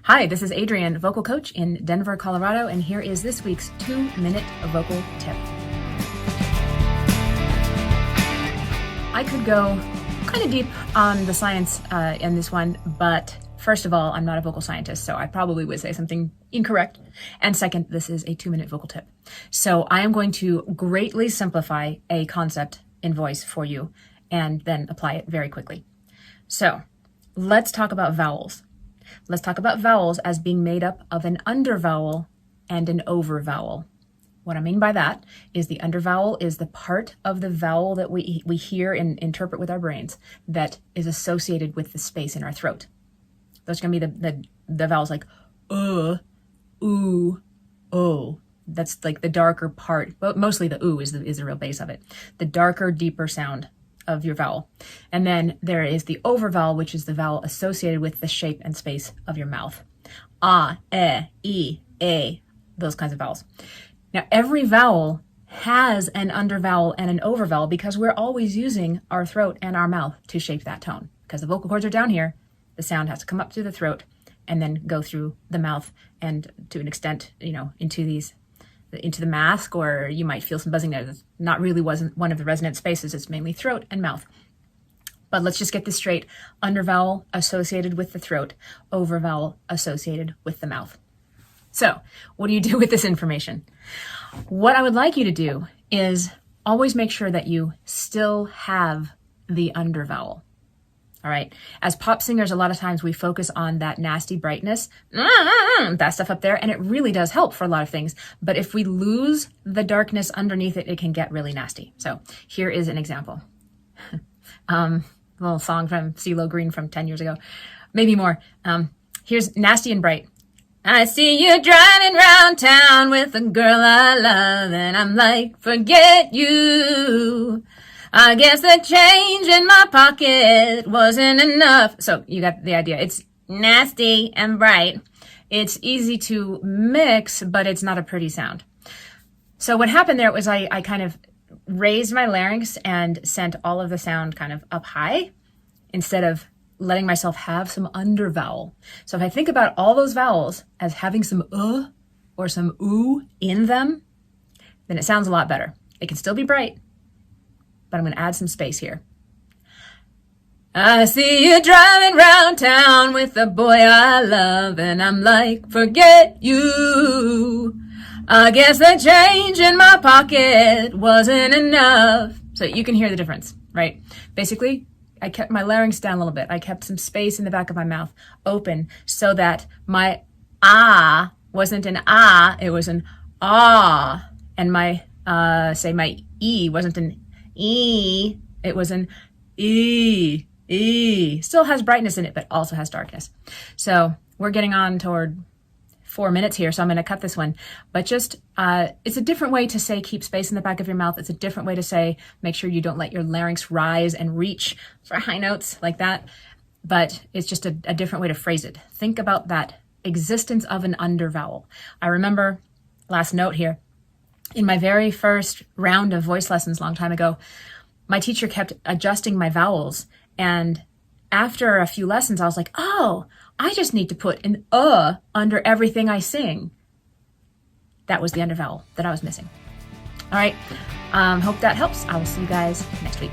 Hi, this is Adrienne, vocal coach in Denver, Colorado, and here is this week's 2-minute vocal tip. I could go kind of deep on the science in this one, but first of all, I'm not a vocal scientist, so I probably would say something incorrect. And second, this is a 2-minute vocal tip. So I am going to greatly simplify a concept in voice for you and then apply it very quickly. So let's talk about vowels. Let's talk about vowels as being made up of an under-vowel and an over-vowel. What I mean by that is the under-vowel is the part of the vowel that we hear and interpret with our brains that is associated with the space in our throat. Those are going to be the vowels like oo, o. That's like the darker part, but mostly the oo is the real base of it. The darker, deeper sound of your vowel. And then there is the over vowel, which is the vowel associated with the shape and space of your mouth. Ah, e, a, those kinds of vowels. Now, every vowel has an under vowel and an over vowel because we're always using our throat and our mouth to shape that tone. Because the vocal cords are down here, the sound has to come up through the throat and then go through the mouth and to an extent, into the mask, or you might feel some buzzing there. That's not really wasn't one of the resonant spaces. It's mainly throat and mouth. But let's just get this straight. Under vowel associated with the throat, over vowel associated with the mouth. So what do you do with this information? What I would like you to do is always make sure that you still have the under vowel. All right. As pop singers, a lot of times we focus on that nasty brightness, that stuff up there, and it really does help for a lot of things. But if we lose the darkness underneath it, it can get really nasty. So here is an example. A little song from CeeLo Green from 10 years ago, maybe more. Here's Nasty and Bright. I see you driving round town with a girl I love, and I'm like, forget you. I guess the change in my pocket wasn't enough. So you got the idea. It's nasty and bright. It's easy to mix, but it's not a pretty sound. So what happened there was I kind of raised my larynx and sent all of the sound kind of up high instead of letting myself have some under vowel. So if I think about all those vowels as having some or some oo in them, then it sounds a lot better. It can still be bright, but I'm going to add some space here. I see you driving round town with the boy I love, and I'm like, forget you. I guess the change in my pocket wasn't enough. So you can hear the difference, right? Basically, I kept my larynx down a little bit. I kept some space in the back of my mouth open so that my ah wasn't an ah, it was an ah. And my, my e wasn't an E, it was an E. Still has brightness in it, but also has darkness. So we're getting on toward 4 minutes here, so I'm going to cut this one. But just, it's a different way to say keep space in the back of your mouth. It's a different way to say make sure you don't let your larynx rise and reach for high notes like that. But it's just a different way to phrase it. Think about that existence of an under vowel. I remember, last note here, in my very first round of voice lessons a long time ago, my teacher kept adjusting my vowels. And after a few lessons, I was like, oh, I just need to put an under everything I sing. That was the under vowel that I was missing. All right. Hope that helps. I will see you guys next week.